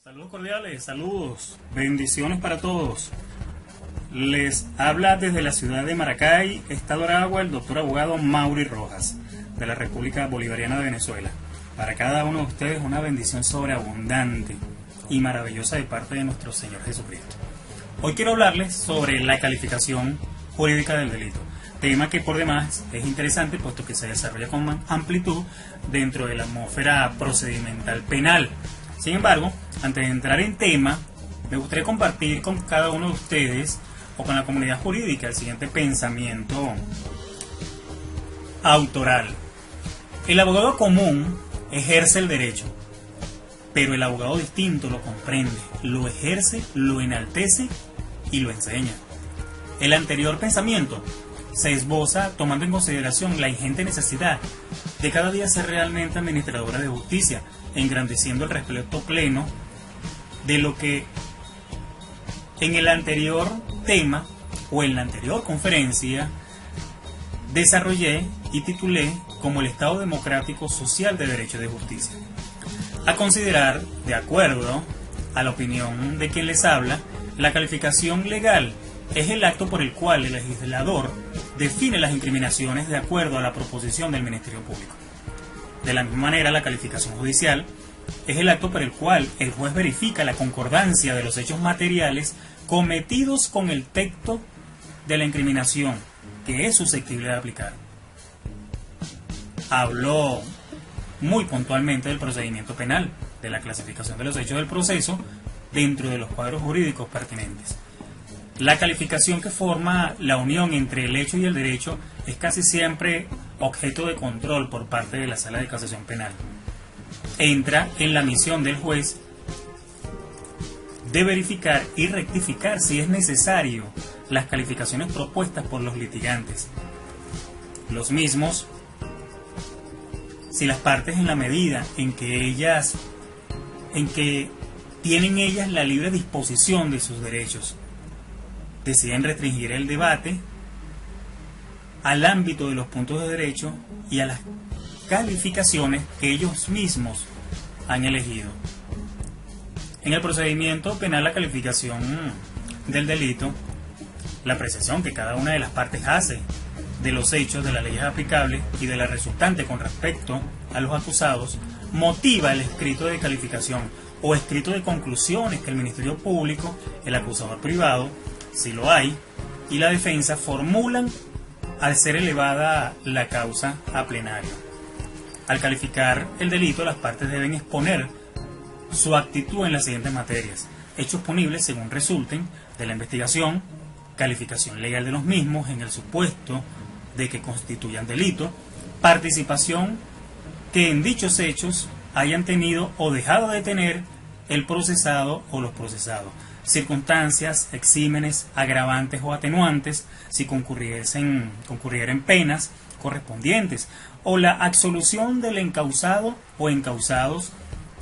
Saludos cordiales, saludos, bendiciones para todos. Les habla desde la ciudad de Maracay, Estado Aragua, el doctor abogado Maury Rojas, de la República Bolivariana de Venezuela. Para cada uno de ustedes una bendición sobreabundante y maravillosa de parte de nuestro Señor Jesucristo. Hoy quiero hablarles sobre la calificación jurídica del delito, tema que por demás es interesante puesto que se desarrolla con amplitud dentro de la atmósfera procedimental penal. Sin embargo, antes de entrar en tema, me gustaría compartir con cada uno de ustedes o con la comunidad jurídica el siguiente pensamiento autoral. El abogado común ejerce el derecho, pero el abogado distinto lo comprende, lo ejerce, lo enaltece y lo enseña. El anterior pensamiento se esboza tomando en consideración la ingente necesidad de cada día ser realmente administradora de justicia, engrandeciendo el respeto pleno de lo que en el anterior tema o en la anterior conferencia desarrollé y titulé como el Estado Democrático Social de Derecho y de Justicia. A considerar, de acuerdo a la opinión de quien les habla, la calificación legal es el acto por el cual el legislador define las incriminaciones de acuerdo a la proposición del Ministerio Público. De la misma manera, la calificación judicial es el acto por el cual el juez verifica la concordancia de los hechos materiales cometidos con el texto de la incriminación que es susceptible de aplicar. Habló muy puntualmente del procedimiento penal, de la clasificación de los hechos del proceso dentro de los cuadros jurídicos pertinentes. La calificación que forma la unión entre el hecho y el derecho es casi siempre objeto de control por parte de la Sala de Casación Penal. Entra en la misión del juez de verificar y rectificar si es necesario las calificaciones propuestas por los litigantes. Los mismos, si las partes en la medida en que tienen ellas la libre disposición de sus derechos, deciden restringir el debate al ámbito de los puntos de derecho y a las calificaciones que ellos mismos han elegido. En el procedimiento penal, la calificación del delito, la apreciación que cada una de las partes hace de los hechos, de las leyes aplicables y de la resultante con respecto a los acusados, motiva el escrito de calificación o escrito de conclusiones que el Ministerio Público, el acusador privado, si lo hay, y la defensa formulan al ser elevada la causa a plenario. Al calificar el delito, las partes deben exponer su actitud en las siguientes materias: hechos punibles según resulten de la investigación, calificación legal de los mismos en el supuesto de que constituyan delito, participación que en dichos hechos hayan tenido o dejado de tener el procesado o los procesados, circunstancias, exímenes, agravantes o atenuantes, si concurrieren penas correspondientes, o la absolución del encausado o encausados,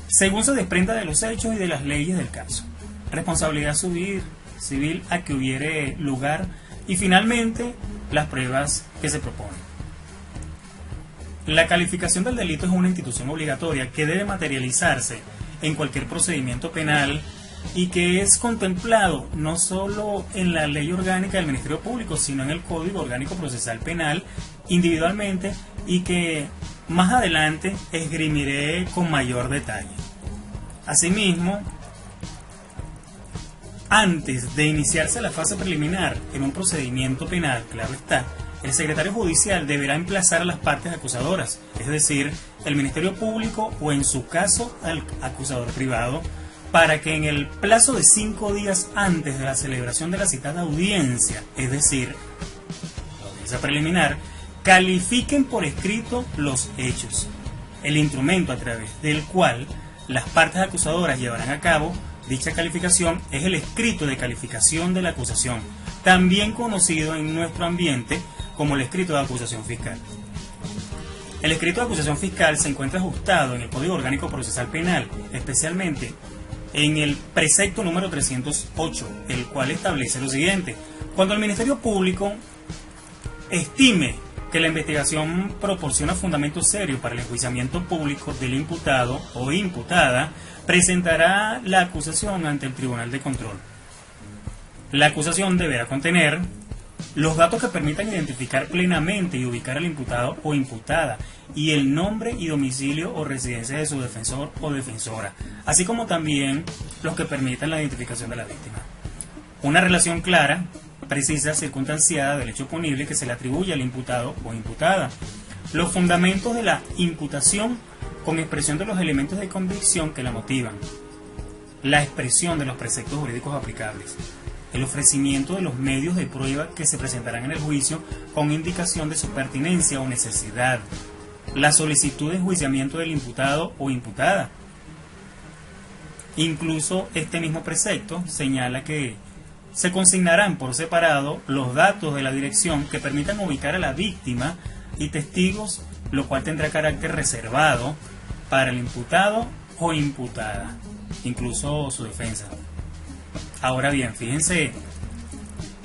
según se desprenda de los hechos y de las leyes del caso, responsabilidad civil a que hubiere lugar, y finalmente las pruebas que se proponen. La calificación del delito es una institución obligatoria que debe materializarse en cualquier procedimiento penal y que es contemplado no solo en la ley orgánica del Ministerio Público, sino en el Código Orgánico Procesal Penal individualmente, y que más adelante esgrimiré con mayor detalle. Asimismo, antes de iniciarse la fase preliminar en un procedimiento penal, claro está, el secretario judicial deberá emplazar a las partes acusadoras, es decir, el Ministerio Público o en su caso al acusador privado, para que en el plazo de 5 días antes de la celebración de la citada audiencia, es decir, la audiencia preliminar, califiquen por escrito los hechos. El instrumento a través del cual las partes acusadoras llevarán a cabo dicha calificación es el escrito de calificación de la acusación, también conocido en nuestro ambiente como el escrito de acusación fiscal. El escrito de acusación fiscal se encuentra ajustado en el Código Orgánico Procesal Penal, especialmente en el precepto número 308, el cual establece lo siguiente: cuando el Ministerio Público estime que la investigación proporciona fundamentos serios para el enjuiciamiento público del imputado o imputada, presentará la acusación ante el Tribunal de Control. La acusación deberá contener los datos que permitan identificar plenamente y ubicar al imputado o imputada y el nombre y domicilio o residencia de su defensor o defensora, así como también los que permitan la identificación de la víctima. Una relación clara, precisa, circunstanciada del hecho punible que se le atribuye al imputado o imputada. Los fundamentos de la imputación con expresión de los elementos de convicción que la motivan. La expresión de los preceptos jurídicos aplicables. El ofrecimiento de los medios de prueba que se presentarán en el juicio con indicación de su pertinencia o necesidad. La solicitud de enjuiciamiento del imputado o imputada. Incluso este mismo precepto señala que se consignarán por separado los datos de la dirección que permitan ubicar a la víctima y testigos, lo cual tendrá carácter reservado para el imputado o imputada, incluso su defensa. Ahora bien, fíjense,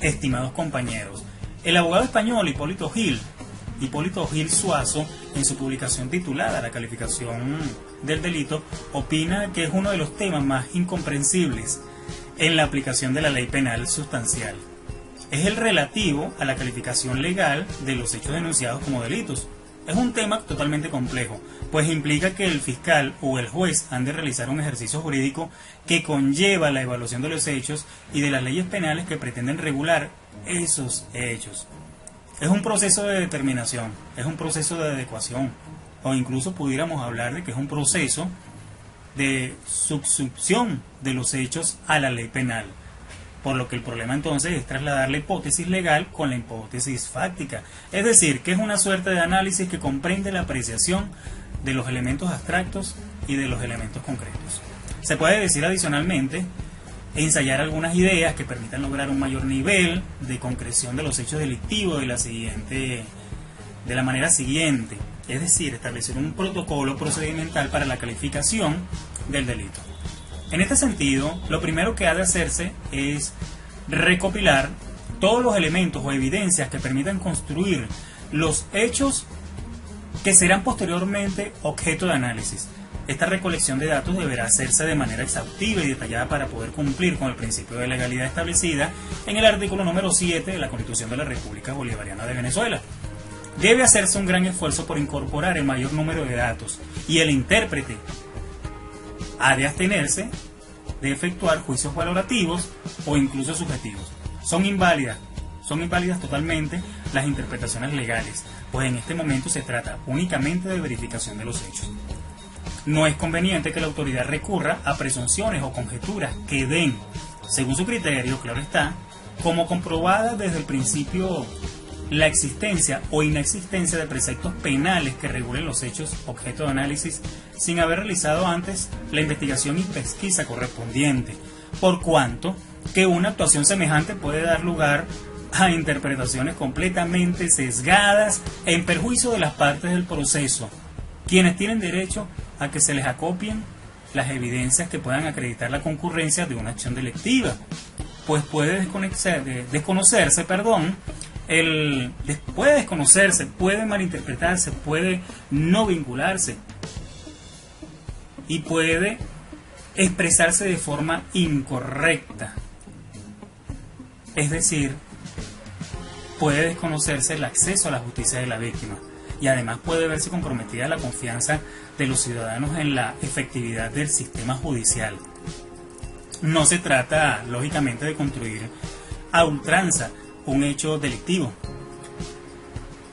estimados compañeros, el abogado español Hipólito Gil Suazo, en su publicación titulada La calificación del delito, opina que es uno de los temas más incomprensibles en la aplicación de la ley penal sustancial. Es el relativo a la calificación legal de los hechos denunciados como delitos. Es un tema totalmente complejo, pues implica que el fiscal o el juez han de realizar un ejercicio jurídico que conlleva la evaluación de los hechos y de las leyes penales que pretenden regular esos hechos. Es un proceso de determinación, es un proceso de adecuación, o incluso pudiéramos hablar de que es un proceso de subsumpción de los hechos a la ley penal. Por lo que el problema entonces es trasladar la hipótesis legal con la hipótesis fáctica. Es decir, que es una suerte de análisis que comprende la apreciación de los elementos abstractos y de los elementos concretos. Se puede decir adicionalmente, ensayar algunas ideas que permitan lograr un mayor nivel de concreción de los hechos delictivos de la manera siguiente. Es decir, establecer un protocolo procedimental para la calificación del delito. En este sentido, lo primero que ha de hacerse es recopilar todos los elementos o evidencias que permitan construir los hechos que serán posteriormente objeto de análisis. Esta recolección de datos deberá hacerse de manera exhaustiva y detallada para poder cumplir con el principio de legalidad establecida en el artículo número 7 de la Constitución de la República Bolivariana de Venezuela. Debe hacerse un gran esfuerzo por incorporar el mayor número de datos y el intérprete ha de abstenerse de efectuar juicios valorativos o incluso subjetivos. Son inválidas totalmente las interpretaciones legales, pues en este momento se trata únicamente de verificación de los hechos. No es conveniente que la autoridad recurra a presunciones o conjeturas que den, según su criterio, claro está, como comprobada desde el principio la existencia o inexistencia de preceptos penales que regulen los hechos objeto de análisis sin haber realizado antes la investigación y pesquisa correspondiente, por cuanto que una actuación semejante puede dar lugar a interpretaciones completamente sesgadas en perjuicio de las partes del proceso, quienes tienen derecho a que se les acopien las evidencias que puedan acreditar la concurrencia de una acción delictiva, pues puede desconocerse, puede malinterpretarse, puede no vincularse y puede expresarse de forma incorrecta. Es decir, puede desconocerse el acceso a la justicia de la víctima y además puede verse comprometida la confianza de los ciudadanos en la efectividad del sistema judicial. No se trata, lógicamente, de construir a ultranza un hecho delictivo.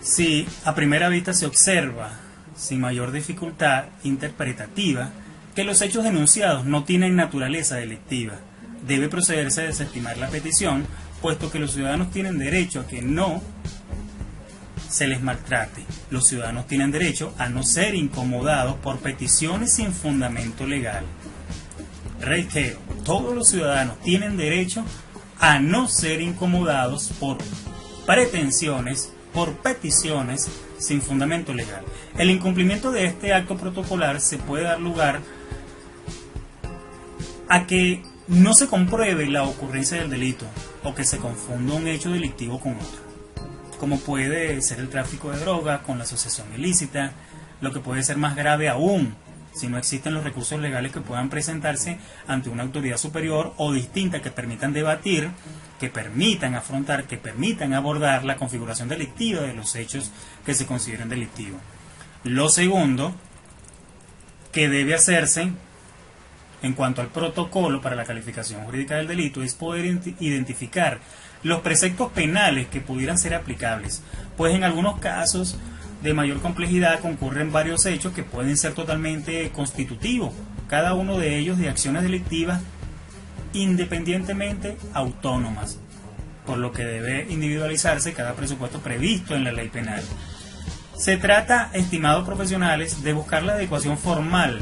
Si a primera vista se observa, sin mayor dificultad interpretativa, que los hechos denunciados no tienen naturaleza delictiva, debe procederse a desestimar la petición, puesto que los ciudadanos tienen derecho a que no se les maltrate. Los ciudadanos tienen derecho a no ser incomodados por peticiones sin fundamento legal. Reitero, todos los ciudadanos tienen derecho a no ser incomodados por pretensiones, por peticiones sin fundamento legal. El incumplimiento de este acto protocolar se puede dar lugar a que no se compruebe la ocurrencia del delito o que se confunda un hecho delictivo con otro. como puede ser el tráfico de drogas con la asociación ilícita, lo que puede ser más grave aún, si no existen los recursos legales que puedan presentarse ante una autoridad superior o distinta que permitan debatir, que permitan afrontar, que permitan abordar la configuración delictiva de los hechos que se consideren delictivos. Lo segundo que debe hacerse en cuanto al protocolo para la calificación jurídica del delito es poder identificar los preceptos penales que pudieran ser aplicables, pues en algunos casos de mayor complejidad concurren varios hechos que pueden ser totalmente constitutivos, cada uno de ellos de acciones delictivas independientemente autónomas, por lo que debe individualizarse cada presupuesto previsto en la ley penal. Se trata, estimados profesionales, de buscar la adecuación formal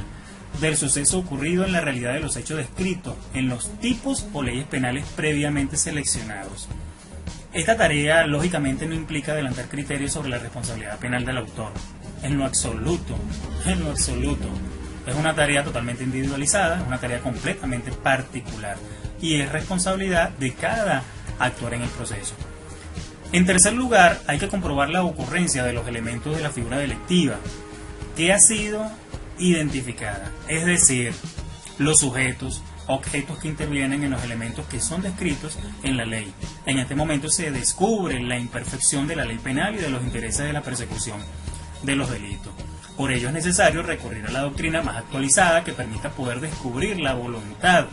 del suceso ocurrido en la realidad de los hechos descritos en los tipos o leyes penales previamente seleccionados. Esta tarea lógicamente no implica adelantar criterios sobre la responsabilidad penal del autor, en lo absoluto, en lo absoluto. Es una tarea totalmente individualizada, es una tarea completamente particular y es responsabilidad de cada actor en el proceso. En tercer lugar, hay que comprobar la ocurrencia de los elementos de la figura delictiva que ha sido identificada, es decir, los sujetos, objetos que intervienen en los elementos que son descritos en la ley. En este momento se descubre la imperfección de la ley penal y de los intereses de la persecución de los delitos. Por ello es necesario recurrir a la doctrina más actualizada que permita poder descubrir la voluntad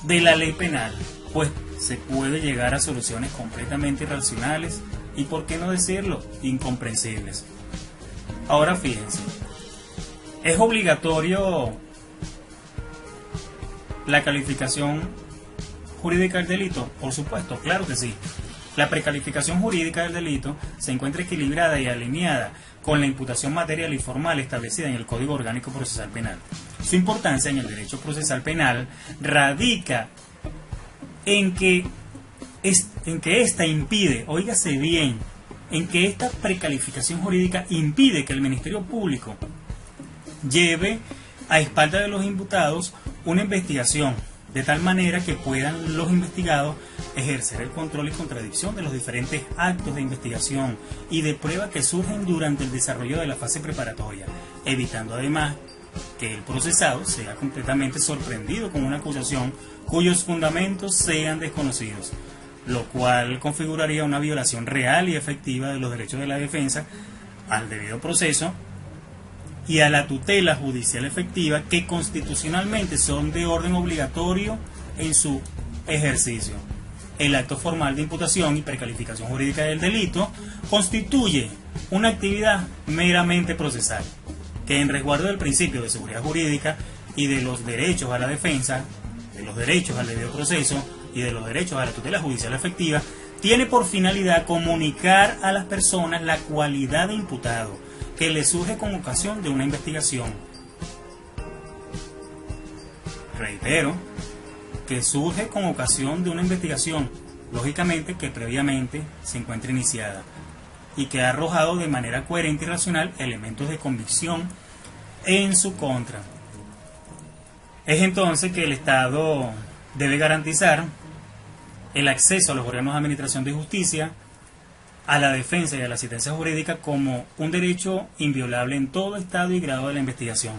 de la ley penal, pues se puede llegar a soluciones completamente irracionales y, por qué no decirlo, incomprensibles. Ahora fíjense, ¿es obligatorio la calificación jurídica del delito? Por supuesto, claro que sí. La precalificación jurídica del delito se encuentra equilibrada y alineada con la imputación material y formal establecida en el Código Orgánico Procesal Penal. Su importancia en el derecho procesal penal radica en que ésta impide, óigase bien, en que esta precalificación jurídica impide que el Ministerio Público lleve a espaldas de los imputados una investigación, de tal manera que puedan los investigados ejercer el control y contradicción de los diferentes actos de investigación y de prueba que surgen durante el desarrollo de la fase preparatoria, evitando además que el procesado sea completamente sorprendido con una acusación cuyos fundamentos sean desconocidos, lo cual configuraría una violación real y efectiva de los derechos de la defensa al debido proceso y a la tutela judicial efectiva, que constitucionalmente son de orden obligatorio en su ejercicio. El acto formal de imputación y precalificación jurídica del delito constituye una actividad meramente procesal, que en resguardo del principio de seguridad jurídica y de los derechos a la defensa, de los derechos al debido proceso y de los derechos a la tutela judicial efectiva, tiene por finalidad comunicar a las personas la cualidad de imputado que le surge con ocasión de una investigación. Reitero, que surge con ocasión de una investigación, lógicamente que previamente se encuentra iniciada y que ha arrojado de manera coherente y racional elementos de convicción en su contra. Es entonces que el Estado debe garantizar el acceso a los órganos de administración de justicia, a la defensa y a la asistencia jurídica como un derecho inviolable en todo estado y grado de la investigación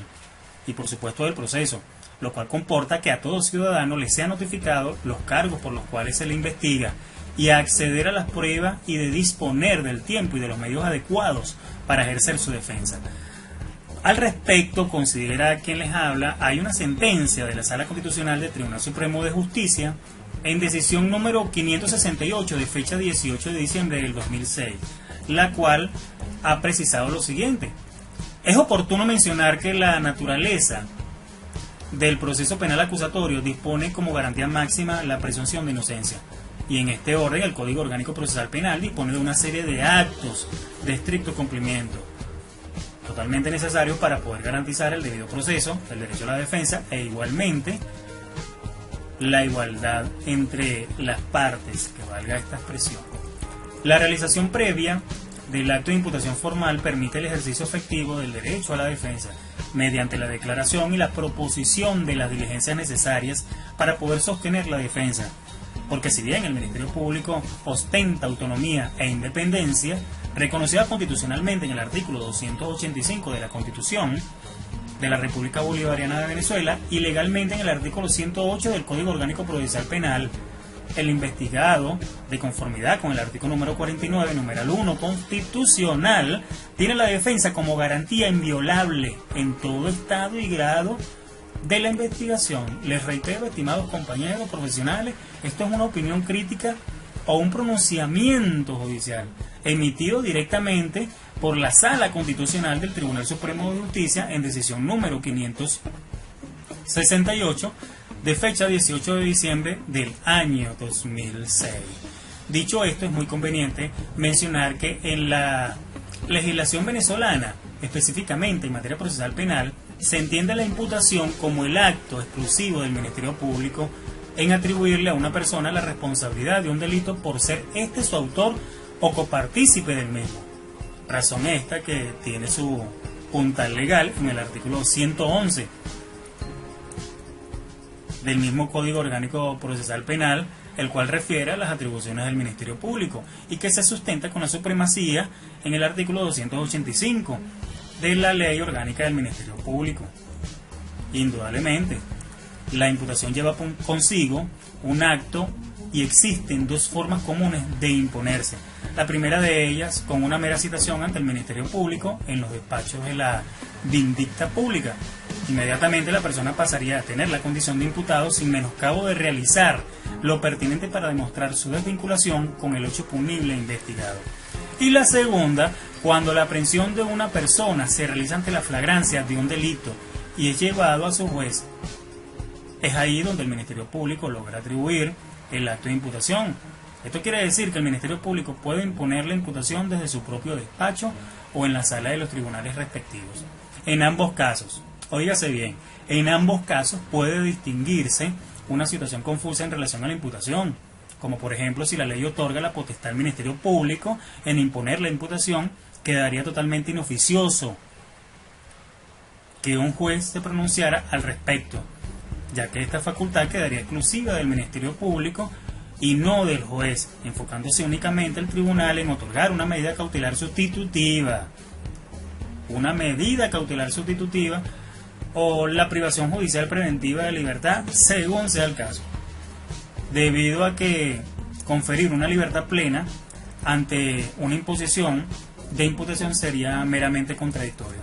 y por supuesto del proceso, lo cual comporta que a todo ciudadano le sea notificado los cargos por los cuales se le investiga y a acceder a las pruebas y de disponer del tiempo y de los medios adecuados para ejercer su defensa. Al respecto, considera quien les habla, hay una sentencia de la Sala Constitucional del Tribunal Supremo de Justicia en decisión número 568 de fecha 18 de diciembre del 2006, la cual ha precisado lo siguiente. Es oportuno mencionar que la naturaleza del proceso penal acusatorio dispone como garantía máxima la presunción de inocencia, y en este orden el Código Orgánico Procesal Penal dispone de una serie de actos de estricto cumplimiento, totalmente necesarios para poder garantizar el debido proceso, el derecho a la defensa e igualmente la igualdad entre las partes, que valga esta expresión. La realización previa del acto de imputación formal permite el ejercicio efectivo del derecho a la defensa mediante la declaración y la proposición de las diligencias necesarias para poder sostener la defensa, porque si bien el Ministerio Público ostenta autonomía e independencia, reconocida constitucionalmente en el artículo 285 de la Constitución de la República Bolivariana de Venezuela y legalmente en el artículo 108 del Código Orgánico Procesal Penal, el investigado, de conformidad con el artículo número 49, numeral 1 constitucional, tiene la defensa como garantía inviolable en todo estado y grado de la investigación. Les reitero, estimados compañeros profesionales, esto es una opinión crítica o un pronunciamiento judicial emitido directamente por la Sala Constitucional del Tribunal Supremo de Justicia en decisión número 568 de fecha 18 de diciembre del año 2006. Dicho esto, es muy conveniente mencionar que en la legislación venezolana, específicamente en materia procesal penal, se entiende la imputación como el acto exclusivo del Ministerio Público en atribuirle a una persona la responsabilidad de un delito por ser este su autor o copartícipe del mismo. Razón esta que tiene su puntal legal en el artículo 111 del mismo Código Orgánico Procesal Penal, el cual refiere a las atribuciones del Ministerio Público y que se sustenta con la supremacía en el artículo 285 de la Ley Orgánica del Ministerio Público. Indudablemente, la imputación lleva consigo un acto y existen dos formas comunes de imponerse. La primera de ellas con una mera citación ante el Ministerio Público en los despachos de la vindicta pública. Inmediatamente la persona pasaría a tener la condición de imputado sin menoscabo de realizar lo pertinente para demostrar su desvinculación con el hecho punible investigado. Y la segunda, cuando la aprehensión de una persona se realiza ante la flagrancia de un delito y es llevado a su juez, es ahí donde el Ministerio Público logra atribuir el acto de imputación. Esto quiere decir que el Ministerio Público puede imponer la imputación desde su propio despacho o en la sala de los tribunales respectivos. En ambos casos, óigase bien, en ambos casos puede distinguirse una situación confusa en relación a la imputación, como por ejemplo si la ley otorga la potestad al Ministerio Público en imponer la imputación, quedaría totalmente inoficioso que un juez se pronunciara al respecto, ya que esta facultad quedaría exclusiva del Ministerio Público y no del juez, enfocándose únicamente el tribunal en otorgar una medida cautelar sustitutiva, o la privación judicial preventiva de libertad, según sea el caso, debido a que conferir una libertad plena ante una imposición de imputación sería meramente contradictorio.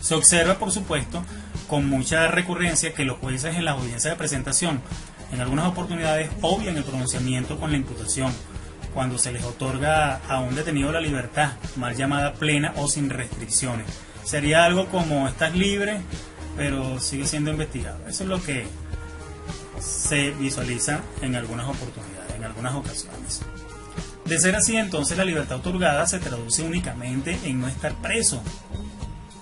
Se observa, por supuesto, con mucha recurrencia que los jueces en las audiencias de presentación en algunas oportunidades obvian el pronunciamiento con la imputación cuando se les otorga a un detenido la libertad, mal llamada plena o sin restricciones. Sería algo como: estás libre, pero sigue siendo investigado. Eso es lo que se visualiza en algunas oportunidades, en algunas ocasiones. De ser así, entonces la libertad otorgada se traduce únicamente en no estar preso,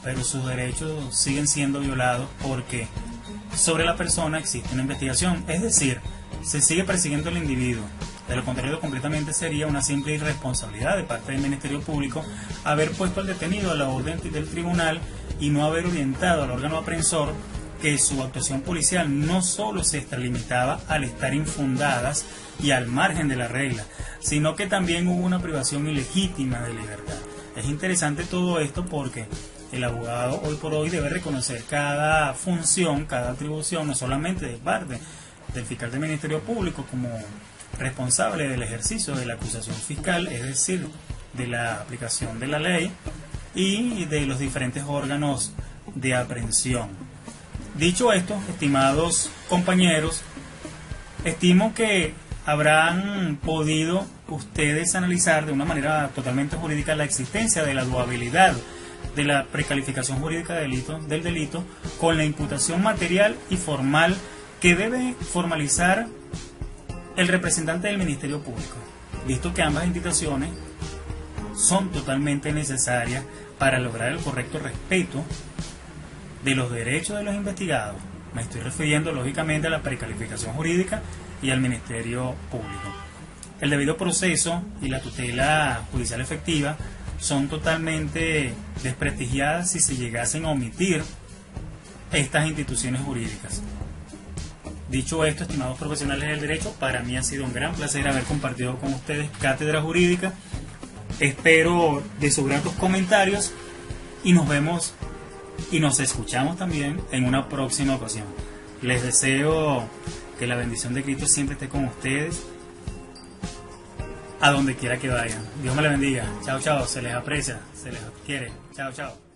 pero sus derechos siguen siendo violados porque sobre la persona existe una investigación, es decir, se sigue persiguiendo al individuo. De lo contrario, completamente sería una simple irresponsabilidad de parte del Ministerio Público haber puesto al detenido a la orden del tribunal y no haber orientado al órgano aprensor que su actuación policial no solo se extralimitaba al estar infundadas y al margen de la regla, sino que también hubo una privación ilegítima de libertad. Es interesante todo esto porque el abogado hoy por hoy debe reconocer cada función, cada atribución, no solamente de parte del fiscal del Ministerio Público como responsable del ejercicio de la acusación fiscal, es decir, de la aplicación de la ley y de los diferentes órganos de aprehensión. Dicho esto, estimados compañeros, estimo que habrán podido ustedes analizar de una manera totalmente jurídica la existencia de la duabilidad de la precalificación jurídica del delito con la imputación material y formal que debe formalizar el representante del Ministerio Público, visto que ambas instituciones son totalmente necesarias para lograr el correcto respeto de los derechos de los investigados. Me estoy refiriendo lógicamente a la precalificación jurídica y al Ministerio Público. El debido proceso y la tutela judicial efectiva son totalmente desprestigiadas si se llegasen a omitir estas instituciones jurídicas. Dicho esto, estimados profesionales del derecho, para mí ha sido un gran placer haber compartido con ustedes Cátedra Jurídica. Espero de sus gratos comentarios y nos vemos y nos escuchamos también en una próxima ocasión. Les deseo que la bendición de Cristo siempre esté con ustedes, a donde quiera que vayan. Dios me la bendiga. Chao, chao. Se les aprecia, se les quiere. Chao, chao.